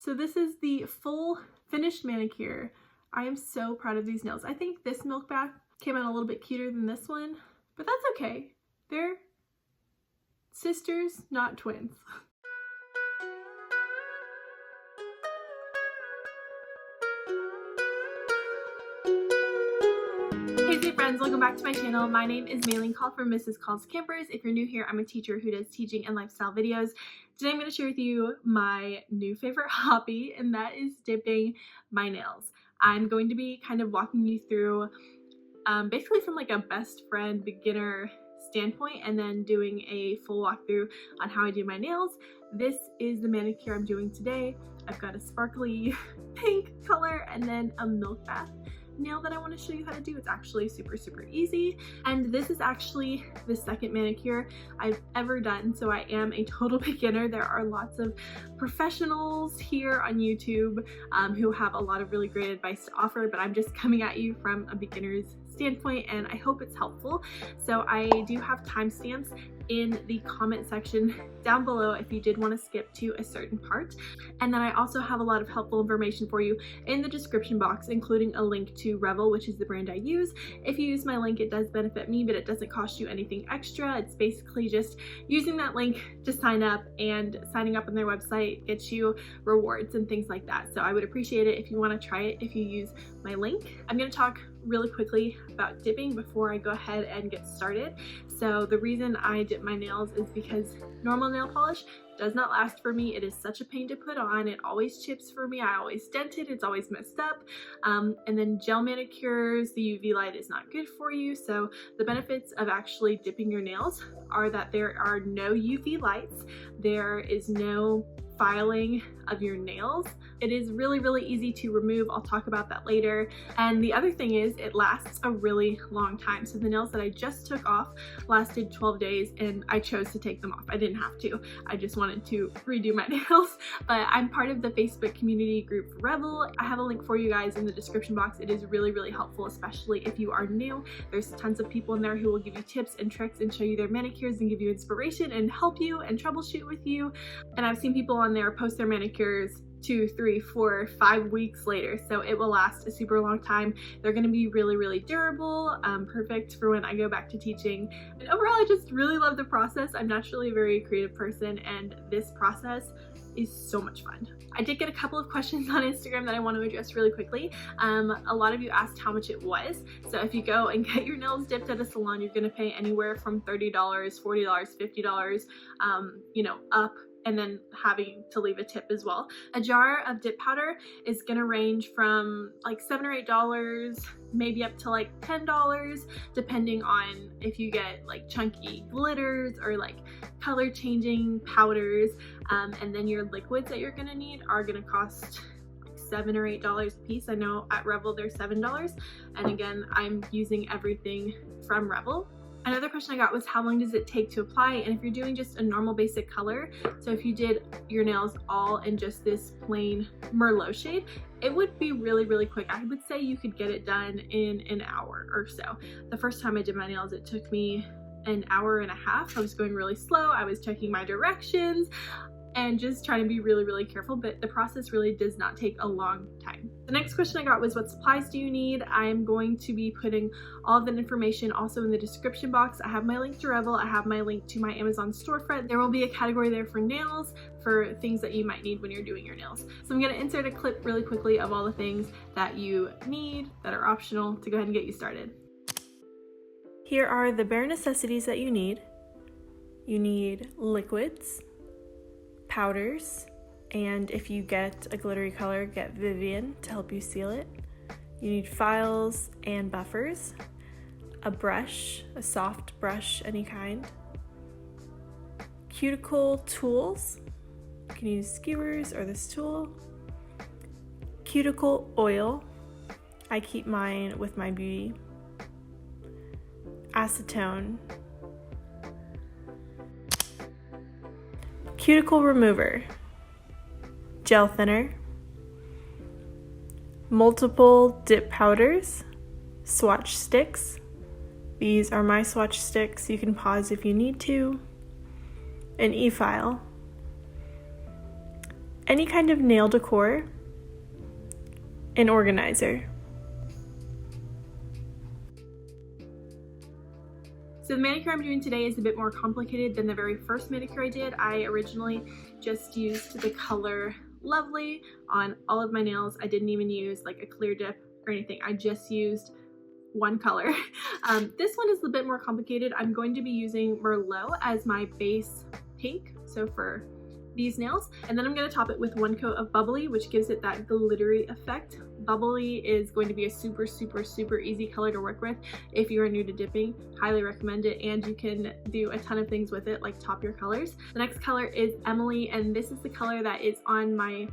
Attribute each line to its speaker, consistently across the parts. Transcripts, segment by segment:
Speaker 1: So this is the full finished manicure. I am so proud of these nails. I think this milk bath came out a little bit cuter than this one, but that's okay. They're sisters, not twins. Hey friends, welcome back to my channel. My name is Maylene Call from Mrs. Call's Campers. If you're new here, I'm a teacher who does teaching and lifestyle videos. Today I'm going to share with you my new favorite hobby, and that is dipping my nails. I'm going to be kind of walking you through basically from like a best friend beginner standpoint, and then doing a full walkthrough on how I do my nails. This is the manicure I'm doing today. I've got a sparkly pink color and then a milk bath nail that I want to show you how to do. It's actually super easy, and this is actually the second manicure I've ever done, so I am a total beginner. There are lots of professionals here on YouTube who have a lot of really great advice to offer, but I'm just coming at you from a beginner's standpoint, and I hope it's helpful. So I do have timestamps in the comment section down below if you did want to skip to a certain part, and then I also have a lot of helpful information for you in the description box, including a link to Revel, which is the brand I use. If you use my link, it does benefit me, but it doesn't cost you anything extra. It's basically just using that link to sign up, and signing up on their website gets you rewards and things like that. So I would appreciate it if you want to try it if you use my link. I'm going to talk really quickly about dipping before I go ahead and get started. So the reason I dip my nails is because normal nail polish does not last for me. It is such a pain to put on. It always chips for me. I always dent it. It's always messed up. And then gel manicures, the UV light is not good for you. So the benefits of actually dipping your nails are that there are no UV lights. There is no filing of your nails. It is really easy to remove. I'll talk about that later. And the other thing is it lasts a really long time. So the nails that I just took off lasted 12 days, and I chose to take them off. I didn't have to. I just wanted to redo my nails. But I'm part of the Facebook community group for Revel. I have a link for you guys in the description box. It is really helpful, especially if you are new. There's tons of people in there who will give you tips and tricks and show you their manicures and give you inspiration and help you and troubleshoot with you. And I've seen people on there post their manicures 2, 3, 4, 5 weeks later, so it will last a super long time. They're going to be really durable, perfect for when I go back to teaching. And overall, I just really love the process. I'm naturally a very creative person, and this process is so much fun. I did get a couple of questions on Instagram that I want to address really quickly. A lot of you asked how much it was. So if you go and get your nails dipped at a salon, you're going to pay anywhere from $30, $40, $50, you know, up, and then having to leave a tip as well. A jar of dip powder is gonna range from like $7 or $8, maybe up to like $10, depending on if you get like chunky glitters or like color changing powders. And then your liquids that you're gonna need are gonna cost $7 or $8 a piece. I know at Revel they're $7. And again, I'm using everything from Revel. Another question I got was how long does it take to apply, and if you're doing just a normal basic color, so if you did your nails all in just this plain Merlot shade, it would be really quick. I would say you could get it done in an hour or so. The first time I did my nails, it took me an hour and a half. I was going really slow. I was checking my directions and just trying to be really careful, but the process really does not take a long time. The next question I got was what supplies do you need? I'm going to be putting all of that information also in the description box. I have my link to Revel, I have my link to my Amazon storefront. There will be a category there for nails, for things that you might need when you're doing your nails. So I'm gonna insert a clip really quickly of all the things that you need that are optional to go ahead and get you started. Here are the bare necessities that you need. You need liquids, powders, and if you get a glittery color, get Vivian to help you seal it. You need files and buffers, a brush, a soft brush, any kind, cuticle tools, you can use skewers or this tool, cuticle oil, I keep mine with my beauty, acetone, cuticle remover, gel thinner, multiple dip powders, swatch sticks. These are my swatch sticks. You can pause if you need to. An e-file, any kind of nail decor, an organizer. So the manicure I'm doing today is a bit more complicated than the very first manicure I did. I originally just used the color Lovely on all of my nails. I didn't even use like a clear dip or anything. I just used one color. This one is a bit more complicated. I'm going to be using Merlot as my base pink, so for these nails, and then I'm going to top it with one coat of Bubbly, which gives it that glittery effect. Bubbly is going to be a super easy color to work with if you are new to dipping. Highly recommend it, and you can do a ton of things with it, like top your colors. The next color is Emily, and this is the color that is on my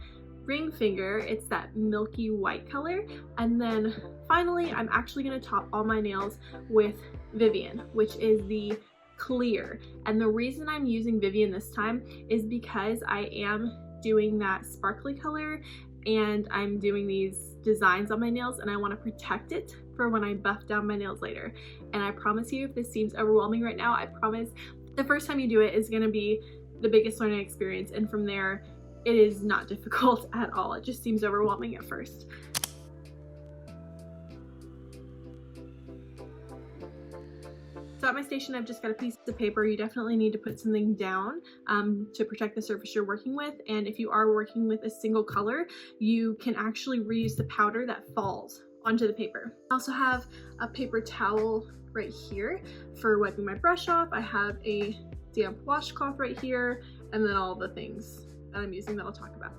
Speaker 1: ring finger. It's that milky white color. And then finally, I'm actually going to top all my nails with Vivian, which is the clear. And the reason I'm using Vivian this time is because I am doing that sparkly color and I'm doing these designs on my nails, and I want to protect it for when I buff down my nails later. And I promise you, if this seems overwhelming right now, I promise the first time you do it is going to be the biggest learning experience, and from there it is not difficult at all. It just seems overwhelming at first. So at my station, I've just got a piece of paper. You definitely need to put something down to protect the surface you're working with. And if you are working with a single color, you can actually reuse the powder that falls onto the paper. I also have a paper towel right here for wiping my brush off. I have a damp washcloth right here, and then all the things that I'm using that I'll talk about.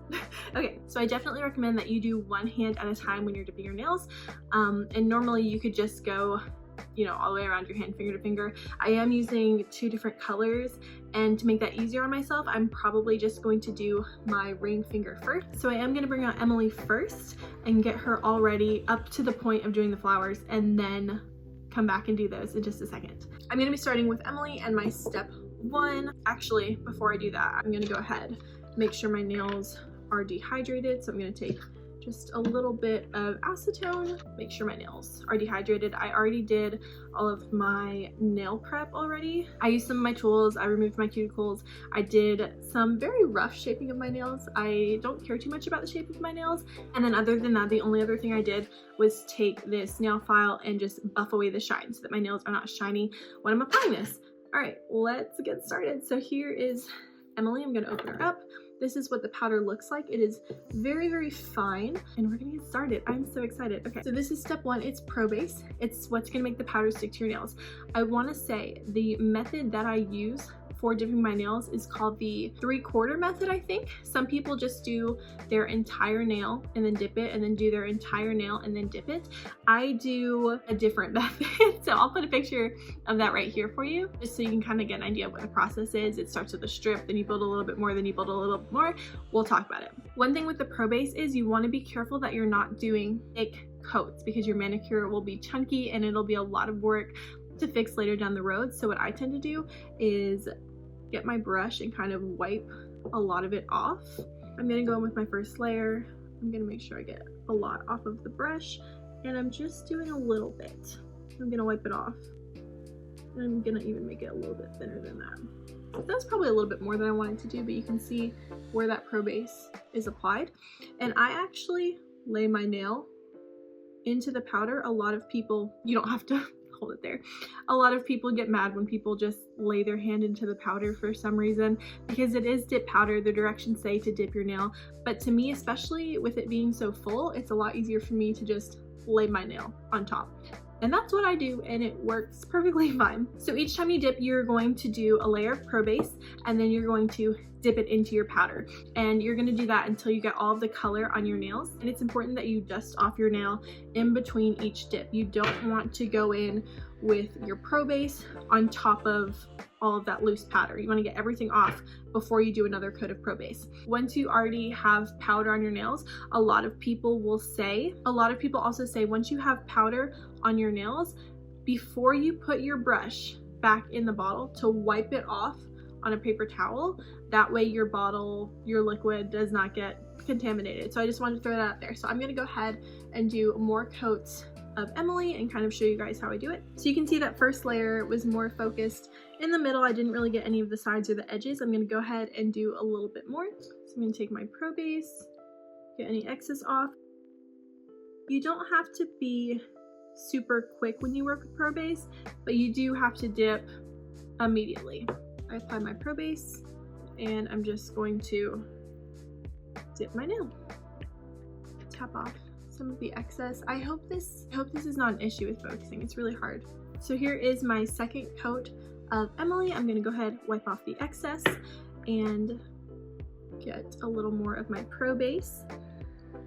Speaker 1: Okay, so I definitely recommend that you do one hand at a time when you're dipping your nails. And normally you could just go, you know, all the way around your hand, finger to finger. I am using two different colors, and to make that easier on myself, I'm probably just going to do my ring finger first. So I am going to bring out Emily first and get her all ready up to the point of doing the flowers, and then come back and do those in just a second. I'm going to be starting with Emily and my step one. Actually, before I do that, I'm going to go ahead, make sure my nails are dehydrated. So I'm going to take just a little bit of acetone, make sure my nails are dehydrated. I already did all of my nail prep already. I used some of my tools, I removed my cuticles, I did some very rough shaping of my nails. I don't care too much about the shape of my nails. And then other than that, the only other thing I did was take this nail file and just buff away the shine so that my nails are not shiny when I'm applying this. All right, let's get started. So here is Emily. I'm gonna open her up. This is what the powder looks like. It is very fine, and we're gonna get started. I'm so excited. Okay, so this is step one. It's Probase. It's what's gonna make the powder stick to your nails. I wanna say the method that I use for dipping my nails is called the 3/4 method, I think. Some people just do their entire nail and then dip it, and then do their entire nail and then dip it. I do a different method, so I'll put a picture of that right here for you, just so you can kind of get an idea of what the process is. It starts with a strip, then you build a little bit more, then you build a little bit more. We'll talk about it. One thing with the Probase is you want to be careful that you're not doing thick coats, because your manicure will be chunky and it'll be a lot of work to fix later down the road. So what I tend to do is get my brush and kind of wipe a lot of it off. I'm gonna go in with my first layer. I'm gonna make sure I get a lot off of the brush, and I'm just doing a little bit. I'm gonna wipe it off, and I'm gonna even make it a little bit thinner than that. That's probably a little bit more than I wanted to do, but you can see where that Probase is applied. And I actually lay my nail into the powder. A lot of people, you don't have to hold it there. A lot of people get mad when people just lay their hand into the powder for some reason, because it is dip powder. The directions say to dip your nail, but to me, especially with it being so full, it's a lot easier for me to just lay my nail on top. And that's what I do, and it works perfectly fine. So each time you dip, you're going to do a layer of Probase, and then you're going to dip it into your powder. And you're gonna do that until you get all of the color on your nails. And it's important that you dust off your nail in between each dip. You don't want to go in with your Probase on top of all of that loose powder. You wanna get everything off before you do another coat of Probase. Once you already have powder on your nails, a lot of people also say once you have powder on your nails, before you put your brush back in the bottle, to wipe it off on a paper towel. That way your bottle, your liquid does not get contaminated. So I just wanted to throw that out there. So I'm gonna go ahead and do more coats of Emily and kind of show you guys how I do it. So you can see that first layer was more focused in the middle. I didn't really get any of the sides or the edges. I'm gonna go ahead and do a little bit more. So I'm gonna take my Probase, get any excess off. You don't have to be super quick when you work with Probase, but you do have to dip immediately. I apply my Probase and I'm just going to dip my nail. Tap off some of the excess. I hope this is not an issue with focusing. It's really hard. So here is my second coat of Emily. I'm gonna go ahead, wipe off the excess and get a little more of my Probase.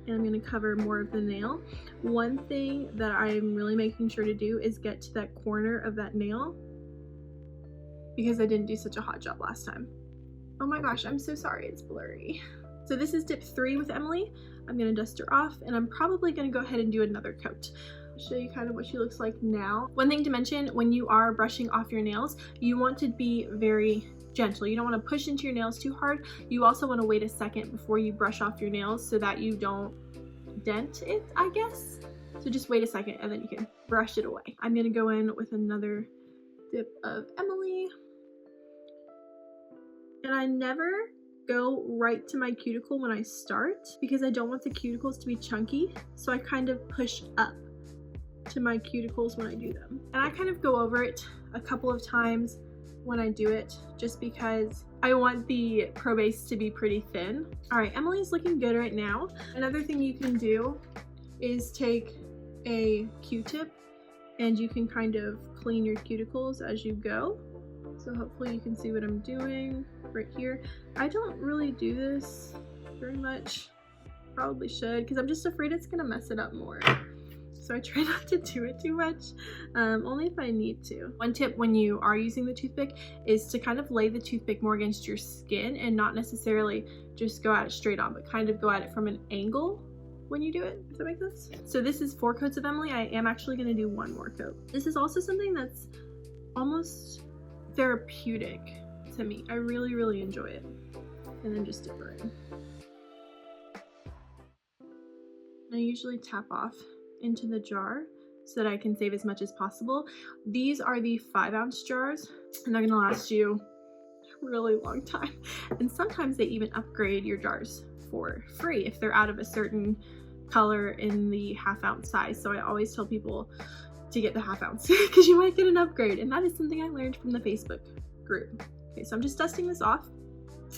Speaker 1: And I'm gonna cover more of the nail. One thing that I'm really making sure to do is get to that corner of that nail because I didn't do such a hot job last time. Oh my gosh, I'm so sorry, it's blurry. So this is dip 3 with Emily. I'm gonna dust her off and I'm probably gonna go ahead and do another coat. I'll show you kind of what she looks like now. One thing to mention, when you are brushing off your nails, you want to be very gentle. You don't want to push into your nails too hard. You also want to wait a second before you brush off your nails so that you don't dent it, I guess. So just wait a second and then you can brush it away. I'm gonna go in with another dip of Emily. And I never go right to my cuticle when I start because I don't want the cuticles to be chunky. So I kind of push up to my cuticles when I do them. And I kind of go over it a couple of times when I do it just because I want the Probase to be pretty thin. All right, Emily's looking good right now. Another thing you can do is take a Q-tip and you can kind of clean your cuticles as you go. So hopefully you can see what I'm doing right here. I don't really do this very much. Probably should, because I'm just afraid it's gonna mess it up more. So I try not to do it too much, only if I need to. One tip when you are using the toothpick is to kind of lay the toothpick more against your skin and not necessarily just go at it straight on, but kind of go at it from an angle when you do it, if that makes sense. So this is 4 coats of Emily. I am actually gonna do 1 more coat. This is also something that's almost therapeutic to me. I really, really enjoy it. And then just dip her in. I usually tap off into the jar so that I can save as much as possible. These are the 5-ounce jars and they're gonna last you a really long time. And sometimes they even upgrade your jars for free if they're out of a certain color in the 1/2-ounce size. So I always tell people to get the 1/2 ounce because you might get an upgrade. And that is something I learned from the Facebook group. Okay, so I'm just dusting this off.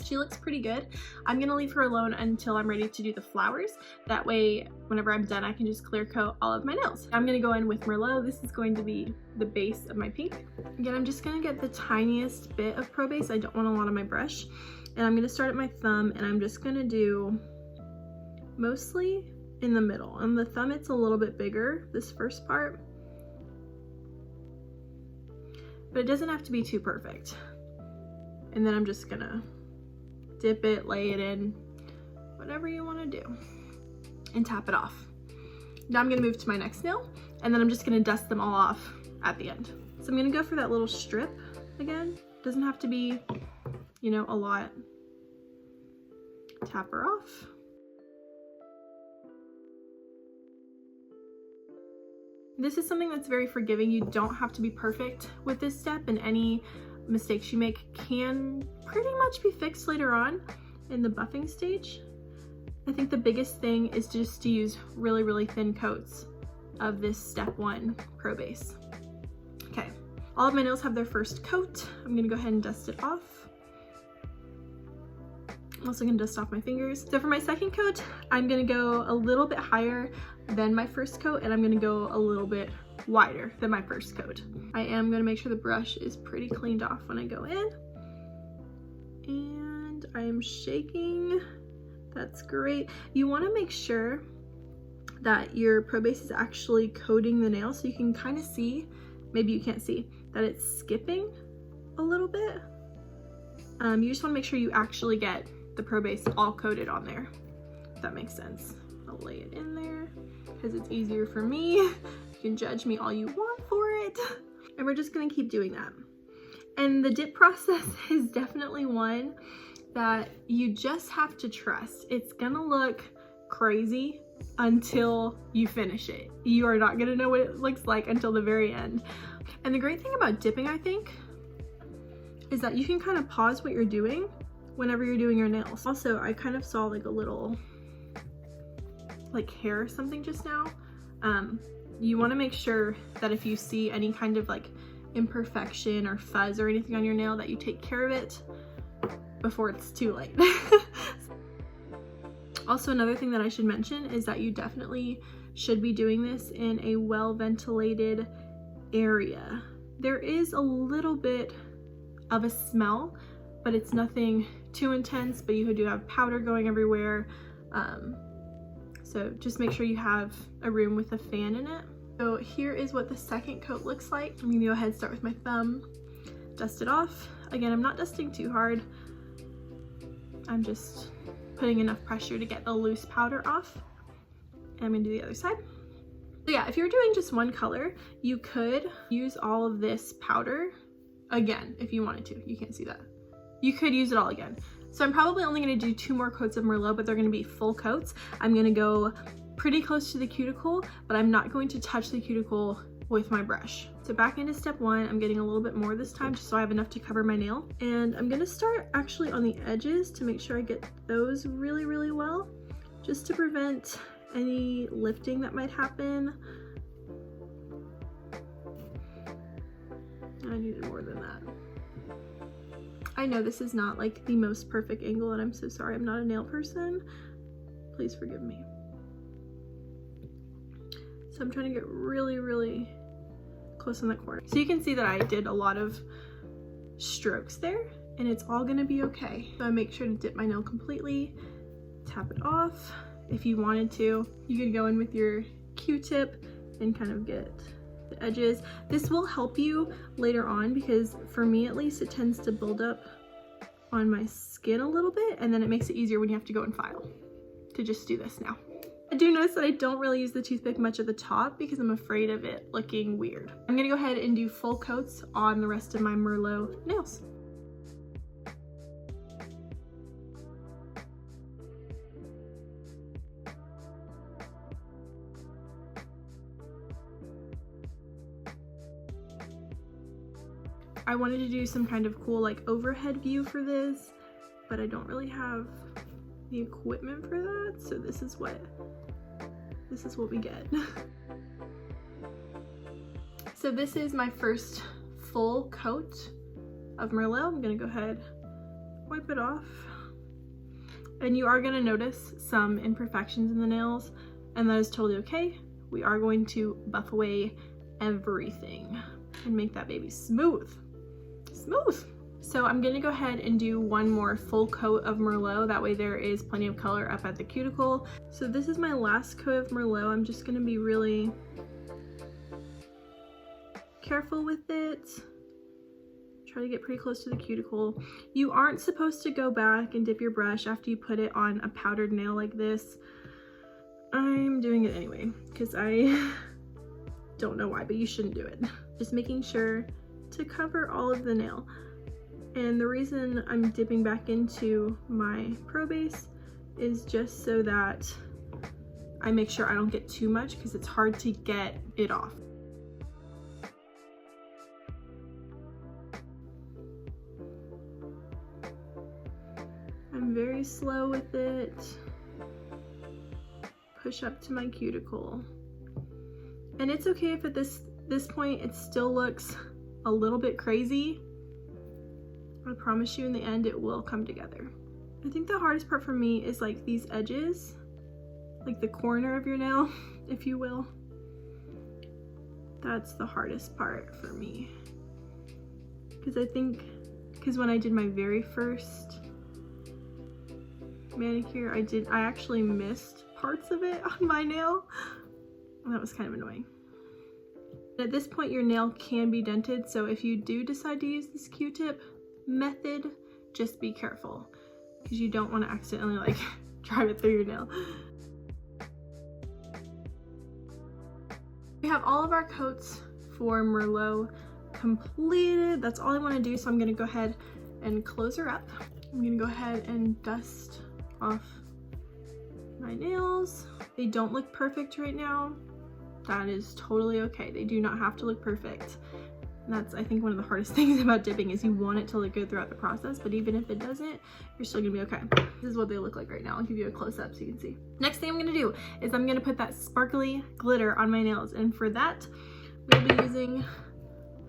Speaker 1: She looks pretty good. I'm gonna leave her alone until I'm ready to do the flowers. That way, whenever I'm done, I can just clear coat all of my nails. I'm gonna go in with Merlot. This is going to be the base of my pink. Again, I'm just gonna get the tiniest bit of Probase. I don't want a lot on my brush. And I'm gonna start at my thumb and I'm just gonna do mostly in the middle. On the thumb, it's a little bit bigger, this first part. But it doesn't have to be too perfect. And then I'm just gonna dip it, lay it in, whatever you want to do, and tap it off. Now I'm gonna move to my next nail, and then I'm just gonna dust them all off at the end. So I'm gonna go for that little strip again. Doesn't have to be, you know, a lot. Tap her off. This is something that's very forgiving. You don't have to be perfect with this step, and any mistakes you make can pretty much be fixed later on in the buffing stage. I think the biggest thing is just to use really, really thin coats of this step 1 Probase. Okay, all of my nails have their first coat. I'm gonna go ahead and dust it off. I'm also gonna dust off my fingers. So for my second coat, I'm gonna go a little bit higher than my first coat, and I'm gonna go a little bit wider than my first coat. I am gonna make sure the brush is pretty cleaned off when I go in. And I am shaking. That's great. You wanna make sure that your Probase is actually coating the nail so you can kind of see, maybe you can't see, that it's skipping a little bit. You just wanna make sure you actually get the Probase all coated on there, if that makes sense. I'll lay it in there because it's easier for me. You can judge me all you want for it. And we're just gonna keep doing that. And the dip process is definitely one that you just have to trust. It's gonna look crazy until you finish it. You are not gonna know what it looks like until the very end. And the great thing about dipping, I think, is that you can kind of pause what you're doing whenever you're doing your nails. Also, I kind of saw like a little like hair or something just now. You want to make sure that if you see any kind of like imperfection or fuzz or anything on your nail, that you take care of it before it's too late. Also, another thing that I should mention is that you definitely should be doing this in a well-ventilated area. There is a little bit of a smell, but it's nothing too intense, but you do have powder going everywhere. So just make sure you have a room with a fan in it. So here is what the second coat looks like. I'm gonna go ahead and start with my thumb, dust it off. Again, I'm not dusting too hard. I'm just putting enough pressure to get the loose powder off. And I'm gonna do the other side. So yeah, if you're doing just one color, you could use all of this powder again if you wanted to. You can't see that. You could use it all again. So I'm probably only gonna do 2 more coats of Merlot, but they're gonna be full coats. I'm gonna go pretty close to the cuticle, but I'm not going to touch the cuticle with my brush. So back into step 1, I'm getting a little bit more this time just so I have enough to cover my nail. And I'm gonna start actually on the edges to make sure I get those really, really well, just to prevent any lifting that might happen. I needed more than that. I know this is not like the most perfect angle, and I'm so sorry. I'm not a nail person. Please forgive me. So I'm trying to get really, really close on the corner. So you can see that I did a lot of strokes there, and it's all gonna be okay. So I make sure to dip my nail completely, tap it off. If you wanted to, you could go in with your Q-tip and kind of get the edges. This will help you later on because for me at least, it tends to build up on my skin a little bit, and then it makes it easier when you have to go and file to just do this now. I do notice that I don't really use the toothpick much at the top because I'm afraid of it looking weird. I'm gonna go ahead and do full coats on the rest of my Merlot nails. I wanted to do some kind of cool like overhead view for this, but I don't really have the equipment for that, so this is what we get. So this is my first full coat of Merlot. I'm gonna go ahead, wipe it off. And you are gonna notice some imperfections in the nails, and that is totally okay. We are going to buff away everything and make that baby smooth. Smooth. So I'm gonna go ahead and do one more full coat of Merlot. That way there is plenty of color up at the cuticle. So this is my last coat of Merlot. I'm just gonna be really careful with it. Try to get pretty close to the cuticle. You aren't supposed to go back and dip your brush after you put it on a powdered nail like this. I'm doing it anyway because I don't know why, but you shouldn't do it. Just making sure to cover all of the nail. And the reason I'm dipping back into my Probase is just so that I make sure I don't get too much because it's hard to get it off. I'm very slow with it. Push up to my cuticle. And it's okay if at this point it still looks a little bit crazy. I promise you in the end it will come together. I think the hardest part for me is like these edges, like the corner of your nail, if you will. That's the hardest part for me. Because when I did my very first manicure, I actually missed parts of it on my nail. And that was kind of annoying. At this point your nail can be dented, so if you do decide to use this Q-tip method, just be careful because you don't want to accidentally like drive it through your nail. We have all of our coats for Merlot completed. That's all I want to do, so I'm going to go ahead and close her up. I'm going to go ahead and dust off my nails. They don't look perfect right now. That is totally okay. They do not have to look perfect. And that's, I think, one of the hardest things about dipping is you want it to look good throughout the process, but even if it doesn't, you're still gonna be okay. This is what they look like right now. I'll give you a close-up so you can see. Next thing I'm gonna do is I'm gonna put that sparkly glitter on my nails, and for that, we'll be using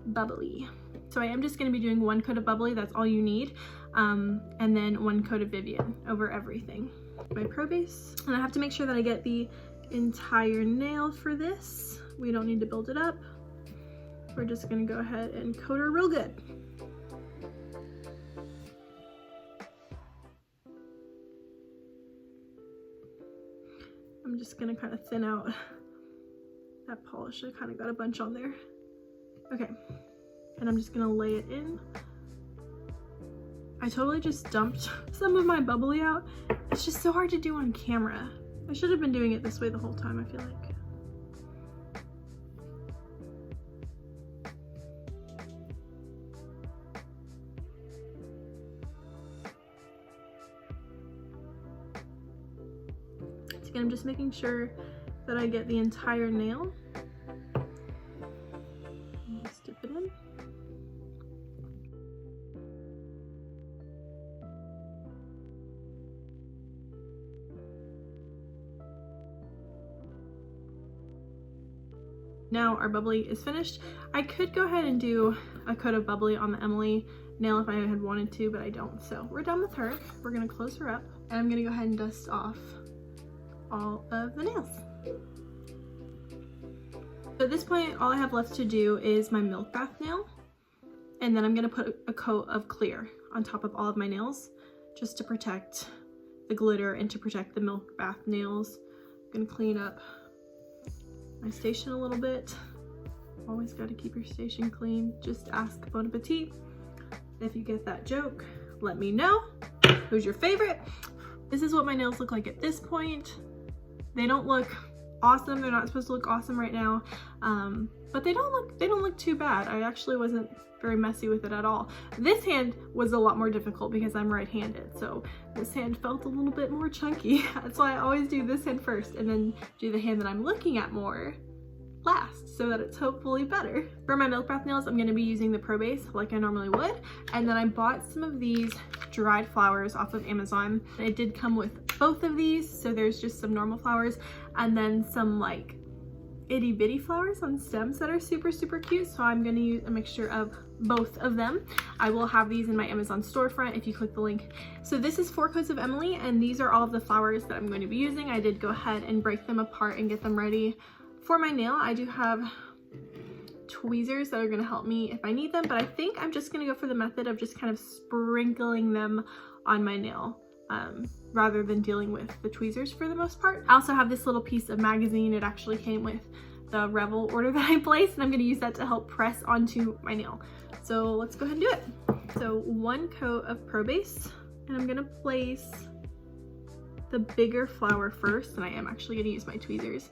Speaker 1: Bubbly. So I am just gonna be doing 1 coat of Bubbly, that's all you need, and then 1 coat of Vivian over everything. My Probase, and I have to make sure that I get the entire nail for this. We don't need to build it up. We're just gonna go ahead and coat her real good. I'm just gonna kind of thin out that polish. I kind of got a bunch on there. Okay, and I'm just gonna lay it in. I totally just dumped some of my Bubbly out. It's just so hard to do on camera. I should have been doing it this way the whole time, I feel like. Again, I'm just making sure that I get the entire nail. Just dip it in. Now our Bubbly is finished. I could go ahead and do a coat of Bubbly on the Emily nail if I had wanted to, but I don't. So we're done with her. We're gonna close her up, and I'm gonna go ahead and dust off all of the nails. So at this point, all I have left to do is my milk bath nail, and then I'm gonna put a coat of clear on top of all of my nails just to protect the glitter and to protect the milk bath nails. I'm gonna clean up my station a little bit. Always got to keep your station clean. Just ask Bon Appetit. If you get that joke, let me know. Who's your favorite? This is what my nails look like at this point. They don't look awesome. They're not supposed to look awesome right now, but they don't look too bad. I actually wasn't very messy with it at all. This hand was a lot more difficult because I'm right-handed, so this hand felt a little bit more chunky. That's why I always do this hand first and then do the hand that I'm looking at more last, so that it's hopefully better. For my milk bath nails, I'm going to be using the Probase like I normally would, and then I bought some of these dried flowers off of Amazon. It did come with both of these, so there's just some normal flowers and then some like itty bitty flowers on stems that are super cute, so I'm going to use a mixture of both of them. I will have these in my Amazon storefront if you click the link. So this is 4 coats of Emily, and these are all of the flowers that I'm going to be using. I did go ahead and break them apart and get them ready for my nail. I do have tweezers that are going to help me if I need them, but I think I'm just going to go for the method of just kind of sprinkling them on my nail rather than dealing with the tweezers for the most part. I also have this little piece of magazine. It actually came with the Revel order that I placed, and I'm going to use that to help press onto my nail. So let's go ahead and do it. So 1 coat of Probase, and I'm going to place the bigger flower first, and I am actually going to use my tweezers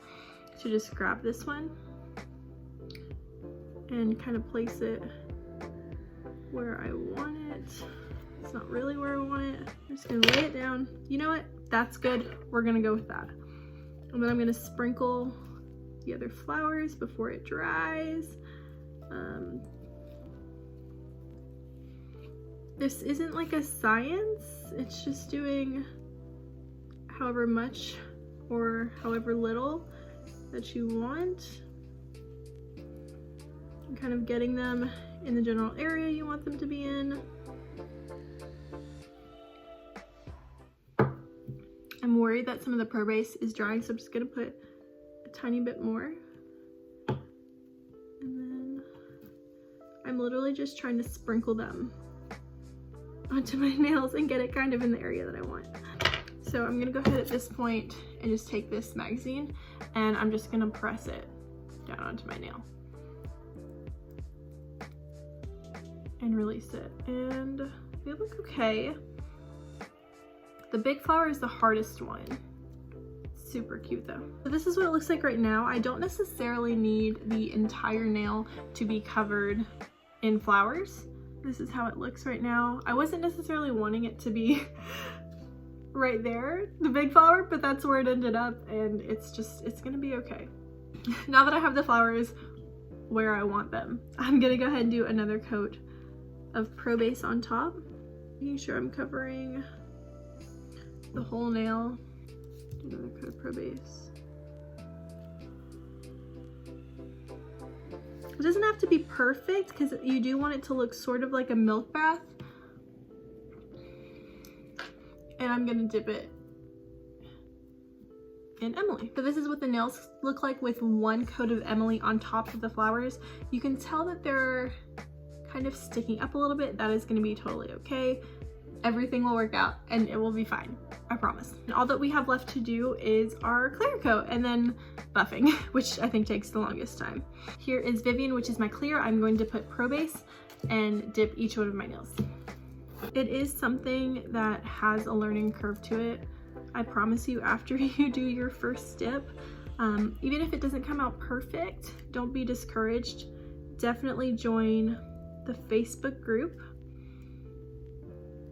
Speaker 1: to just grab this one and kind of place it where I want it. It's not really where I want it. I'm just gonna lay it down. You know what? That's good. We're gonna go with that. And then I'm gonna sprinkle the other flowers before it dries. This isn't like a science. It's just doing however much or however little that you want, and kind of getting them in the general area you want them to be in. I'm worried that some of the Probase is drying, so I'm just gonna put a tiny bit more. And then I'm literally just trying to sprinkle them onto my nails and get it kind of in the area that I want. So I'm gonna go ahead at this point and just take this magazine, and I'm just gonna press it down onto my nail and release it, and they look okay. The big flower is the hardest one. Super cute though. So this is what it looks like right now. I don't necessarily need the entire nail to be covered in flowers. This is how it looks right now. I wasn't necessarily wanting it to be right there, the big flower, but that's where it ended up, and it's gonna be okay. Now that I have the flowers where I want them. I'm gonna go ahead and do another coat of Probase on top, making sure I'm covering the whole nail. Do another coat of Probase. It doesn't have to be perfect because you do want it to look sort of like a milk bath. And I'm gonna dip it in Emily. So this is what the nails look like with one coat of Emily on top of the flowers. You can tell that they're kind of sticking up a little bit. That is gonna be totally okay. Everything will work out and it will be fine, I promise. And all that we have left to do is our clear coat and then buffing, which I think takes the longest time. Here is Vivian, which is my clear. I'm going to put Probase and dip each one of my nails. It is something that has a learning curve to it. I promise you, after you do your first dip, even if it doesn't come out perfect, don't be discouraged. Definitely join the Facebook group,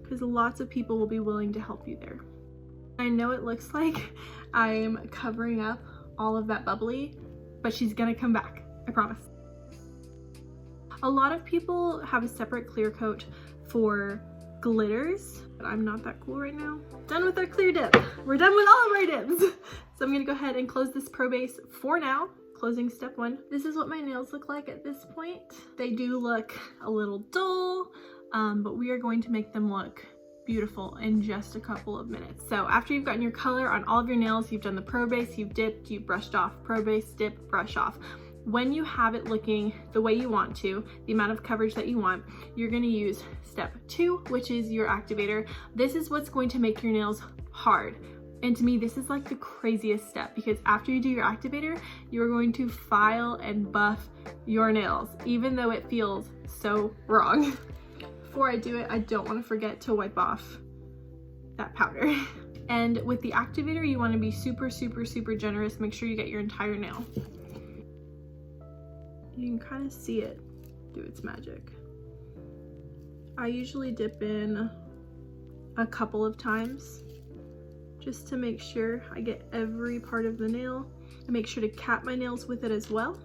Speaker 1: because lots of people will be willing to help you there. I know it looks like I'm covering up all of that bubbly, but she's gonna come back, I promise. A lot of people have a separate clear coat for glitters, but I'm not that cool right now. Done with our clear dip. We're done with all of our dips. So I'm gonna go ahead and close this Probase for now. Closing step one. This is what my nails look like at this point. They do look a little dull, but we are going to make them look beautiful in just a couple of minutes. So after you've gotten your color on all of your nails, you've done the Probase, you've dipped, you've brushed off, Probase, dip, brush off. When you have it looking the way you want to, the amount of coverage that you want, you're gonna use step 2, which is your activator. This is what's going to make your nails hard. And to me, this is like the craziest step, because after you do your activator, you're going to file and buff your nails, even though it feels so wrong. Before I do it, I don't want to forget to wipe off that powder. And with the activator, you want to be super, super, super generous. Make sure you get your entire nail. You can kind of see it do its magic. I usually dip in a couple of times just to make sure I get every part of the nail. I make sure to cap my nails with it as well.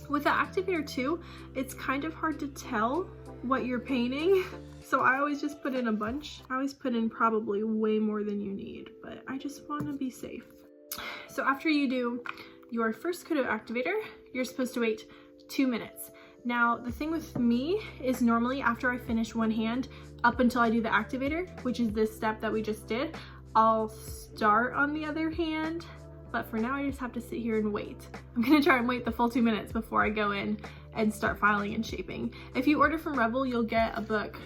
Speaker 1: With the activator too, it's kind of hard to tell what you're painting, so I always just put in a bunch. I always put in probably way more than you need, but I just want to be safe. So after you do your first coat of activator, you're supposed to wait 2 minutes. Now, the thing with me is normally after I finish one hand, up until I do the activator, which is this step that we just did, I'll start on the other hand, but for now I just have to sit here and wait. I'm gonna try and wait the full 2 minutes before I go in and start filing and shaping. If you order from Revel, you'll get a book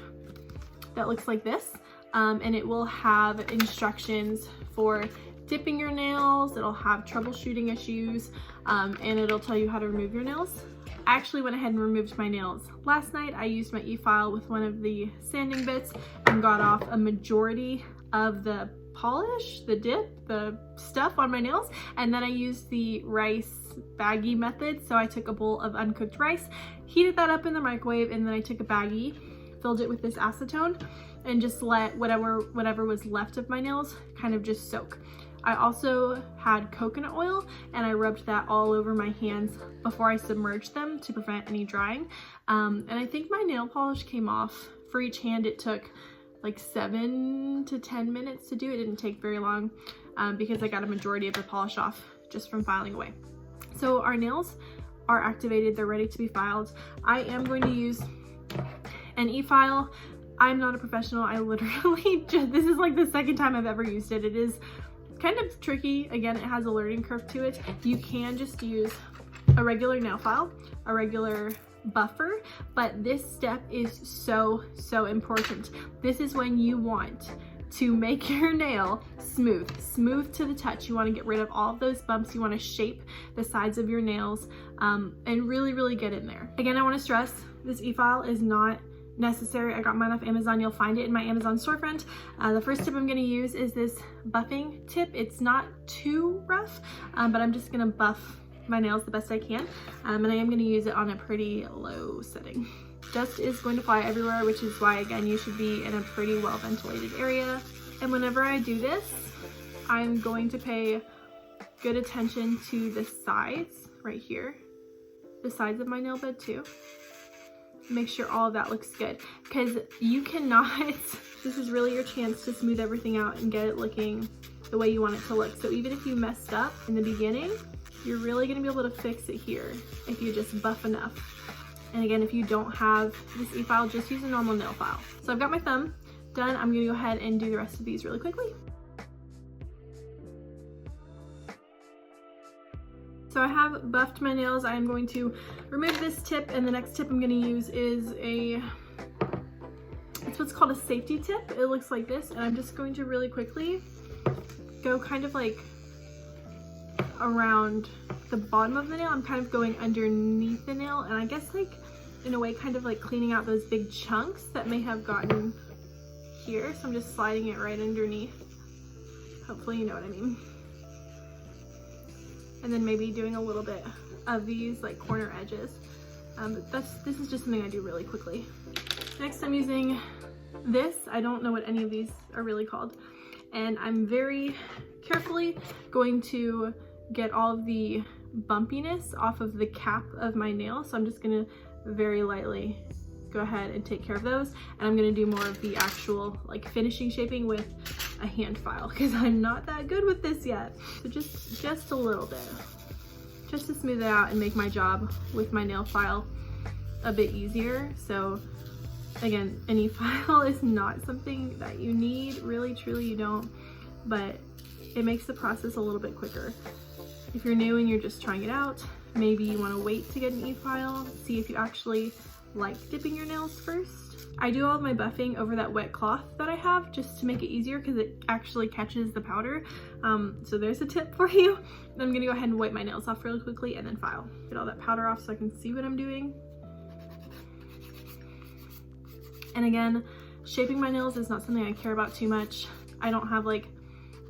Speaker 1: that looks like this, and it will have instructions for dipping your nails, it'll have troubleshooting issues, and it'll tell you how to remove your nails. I actually went ahead and removed my nails last night. I used my e-file with one of the sanding bits and got off a majority of the polish, the dip, the stuff on my nails, and then I used the rice baggie method. So I took a bowl of uncooked rice, heated that up in the microwave, and then I took a baggie, filled it with this acetone, and just let whatever was left of my nails kind of just soak. I also had coconut oil and I rubbed that all over my hands before I submerged them to prevent any drying. And I think my nail polish came off. For each hand it took like 7 to 10 minutes to do. It didn't take very long because I got a majority of the polish off just from filing away. So our nails are activated, they're ready to be filed. I am going to use an e-file. I'm not a professional. I literally this is like the second time I've ever used it. It is kind of tricky. Again, it has a learning curve to it. You can just use a regular nail file, a regular buffer, but this step is so important. This is when you want to make your nail smooth to the touch. You want to get rid of all of those bumps. You want to shape the sides of your nails and really get in there. Again, I want to stress this e-file is not necessary. I got mine off Amazon. You'll find it in my Amazon storefront. The first tip I'm going to use is this buffing tip. It's not too rough, but I'm just going to buff my nails the best I can, and I am going to use it on a pretty low setting. Dust is going to fly everywhere, which is why, again, you should be in a pretty well ventilated area. And whenever I do this, I'm going to pay good attention to the sides right here. the sides of my nail bed too. Make sure all of that looks good, because you cannot, this is really your chance to smooth everything out and get it looking the way you want it to look. So even if you messed up in the beginning, you're really gonna be able to fix it here if you just buff enough. And again, if you don't have this e-file, just use a normal nail file. So I've got my thumb done. I'm gonna go ahead and do the rest of these really quickly. So I have buffed my nails. I am going to remove this tip, and the next tip I'm going to use is it's what's called a safety tip. It looks like this, and I'm just going to really quickly go kind of like around the bottom of the nail. I'm kind of going underneath the nail, and I guess like in a way kind of like cleaning out those big chunks that may have gotten here. So I'm just sliding it right underneath. Hopefully you know what I mean. And then maybe doing a little bit of these like corner edges. This is just something I do really quickly. Next I'm using this. I don't know what any of these are really called. And I'm very carefully going to get all of the bumpiness off of the cap of my nail. So I'm just gonna very lightly go ahead and take care of those. And I'm gonna do more of the actual like finishing shaping with a hand file, because I'm not that good with this yet. So just a little bit, just to smooth it out and make my job with my nail file a bit easier. So again, any file is not something that you need, really truly you don't, but it makes the process a little bit quicker. If you're new and you're just trying it out, maybe you want to wait to get an e-file, see if you actually like dipping your nails first. I do all of my buffing over that wet cloth that I have just to make it easier, because it actually catches the powder. So there's a tip for you. I'm gonna go ahead and wipe my nails off really quickly and then file. Get all that powder off so I can see what I'm doing. And again, shaping my nails is not something I care about too much. I don't have like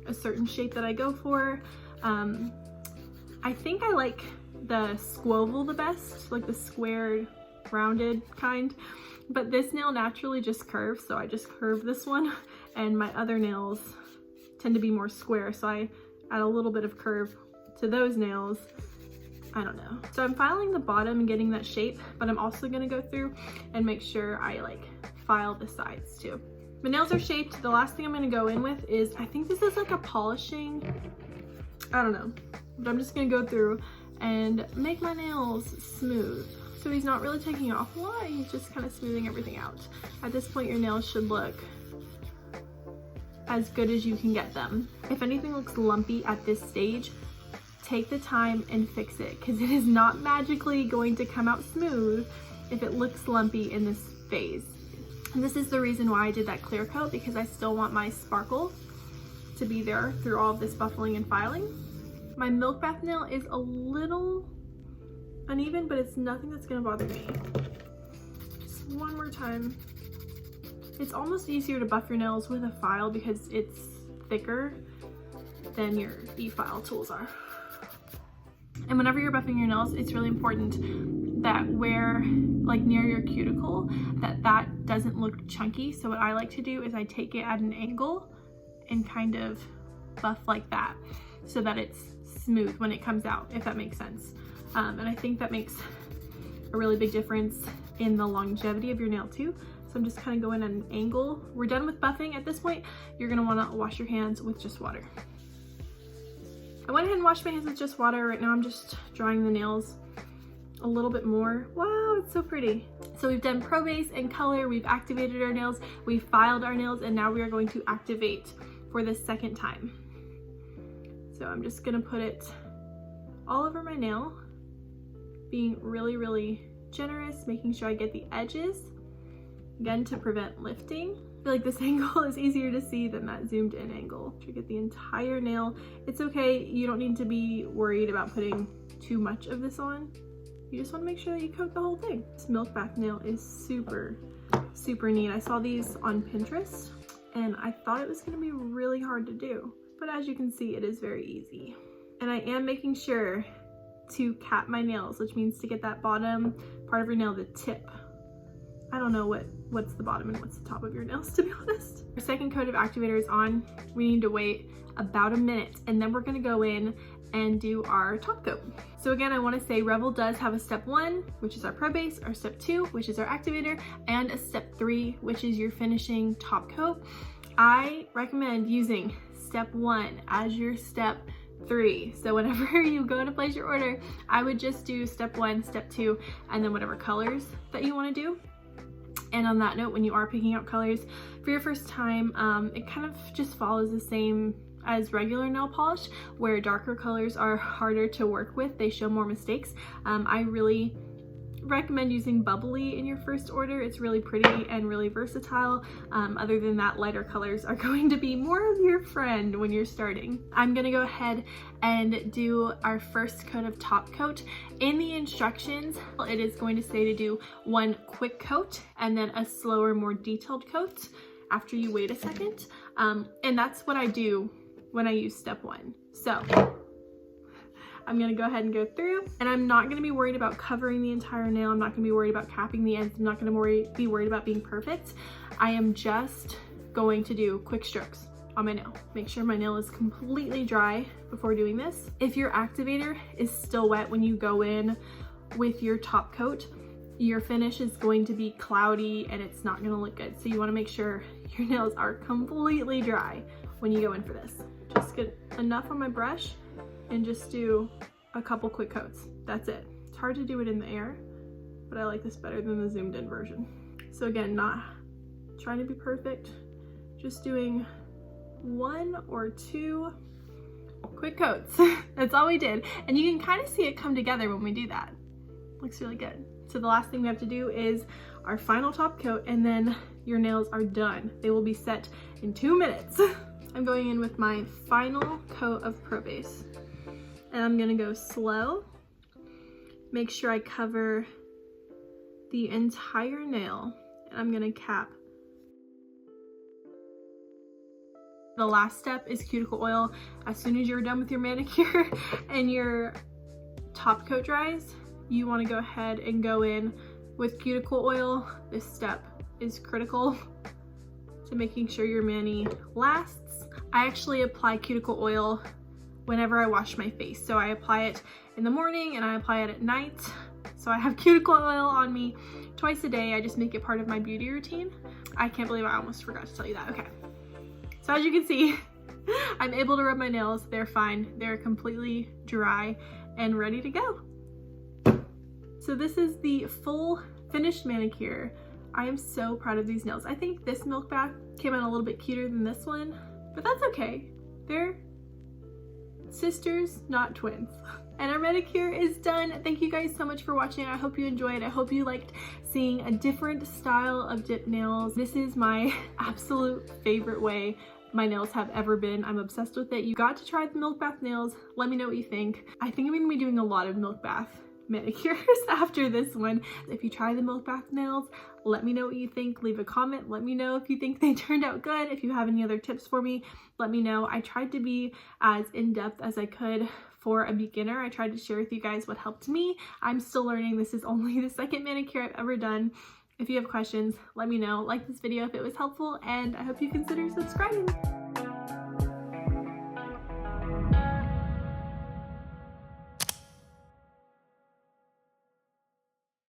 Speaker 1: a certain shape that I go for. I think I like the squoval the best, like the squared, rounded kind. But this nail naturally just curves, so I just curve this one, and my other nails tend to be more square, so I add a little bit of curve to those nails. I don't know. So I'm filing the bottom and getting that shape, but I'm also gonna go through and make sure I like file the sides too. My nails are shaped. The last thing I'm gonna go in with is, I think this is like a polishing, I don't know, but I'm just gonna go through and make my nails smooth. So he's not really taking off a lot, he's just kind of smoothing everything out. At this point, your nails should look as good as you can get them. If anything looks lumpy at this stage, take the time and fix it, because it is not magically going to come out smooth if it looks lumpy in this phase. And this is the reason why I did that clear coat, because I still want my sparkle to be there through all of this buffling and filing. My milk bath nail is a little uneven, but it's nothing that's gonna bother me. Just one more time. It's almost easier to buff your nails with a file because it's thicker than your e-file tools are. And whenever you're buffing your nails, it's really important that where, like near your cuticle, that doesn't look chunky. So what I like to do is I take it at an angle and kind of buff like that, so that it's smooth when it comes out, if that makes sense. And I think that makes a really big difference in the longevity of your nail too. So I'm just kind of going at an angle. We're done with buffing. At this point, you're gonna wanna wash your hands with just water. I went ahead and washed my hands with just water. Right now I'm just drying the nails a little bit more. Wow, it's so pretty. So we've done Probase and color, we've activated our nails, we've filed our nails, and now we are going to activate for the second time. So I'm just gonna put it all over my nail, being really, really generous, making sure I get the edges, again, to prevent lifting. I feel like this angle is easier to see than that zoomed in angle. To get the entire nail. It's okay, you don't need to be worried about putting too much of this on. You just wanna make sure that you coat the whole thing. This milk bath nail is super, super neat. I saw these on Pinterest and I thought it was gonna be really hard to do. But as you can see, it is very easy. And I am making sure to cap my nails, which means to get that bottom part of your nail, the tip. I don't know what's the bottom and what's the top of your nails, to be honest. Our second coat of activator is on. We need to wait about a minute, and then we're gonna go in and do our top coat. So again, I want to say Revel does have a step 1, which is our Probase, our step 2, which is our Activator, and a step 3, which is your finishing top coat. I recommend using step 1 as your step 3. So whenever you go to place your order, I would just do step 1, step 2, and then whatever colors that you want to do. And on that note, when you are picking out colors for your first time, it kind of just follows the same as regular nail polish, where darker colors are harder to work with. They show more mistakes. I really recommend using Bubbly in your first order. It's really pretty and really versatile. Other than that, lighter colors are going to be more of your friend when you're starting. I'm gonna go ahead and do our first coat of top coat. In the instructions, it is going to say to do 1 quick coat and then a slower, more detailed coat after you wait a second. And that's what I do when I use step 1. So I'm gonna go ahead and go through, and I'm not gonna be worried about covering the entire nail. I'm not gonna be worried about capping the ends. I'm not gonna be worried about being perfect. I am just going to do quick strokes on my nail. Make sure my nail is completely dry before doing this. If your activator is still wet when you go in with your top coat, your finish is going to be cloudy and it's not gonna look good. So you wanna make sure your nails are completely dry when you go in for this. Just get enough on my brush and just do a couple quick coats. That's it. It's hard to do it in the air, but I like this better than the zoomed in version. So again, not trying to be perfect, just doing 1 or 2 quick coats. That's all we did. And you can kind of see it come together when we do that. Looks really good. So the last thing we have to do is our final top coat, and then your nails are done. They will be set in 2 minutes. I'm going in with my final coat of Probase. And I'm gonna go slow. Make sure I cover the entire nail, and I'm gonna cap. The last step is cuticle oil. As soon as you're done with your manicure and your top coat dries, you wanna go ahead and go in with cuticle oil. This step is critical to making sure your mani lasts. I actually apply cuticle oil whenever I wash my face. So I apply it in the morning and I apply it at night. So I have cuticle oil on me twice a day. I just make it part of my beauty routine. I can't believe I almost forgot to tell you that. Okay. So as you can see, I'm able to rub my nails. They're fine. They're completely dry and ready to go. So this is the full finished manicure. I am so proud of these nails. I think this milk bath came out a little bit cuter than this one, but that's okay. They're sisters, not twins. And our manicure is done. Thank you guys so much for watching. I hope you enjoyed. I hope you liked seeing a different style of dip nails. This is my absolute favorite way my nails have ever been. I'm obsessed with it. You got to try the milk bath nails. Let me know what you think. I think I'm gonna be doing a lot of milk bath manicures after this one. If you try the milk bath nails, let me know what you think. Leave a comment. Let me know if you think they turned out good. If you have any other tips for me, let me know. I tried to be as in-depth as I could for a beginner. I tried to share with you guys what helped me. I'm still learning. This is only the second manicure I've ever done. If you have questions, let me know. Like this video if it was helpful, and I hope you consider subscribing.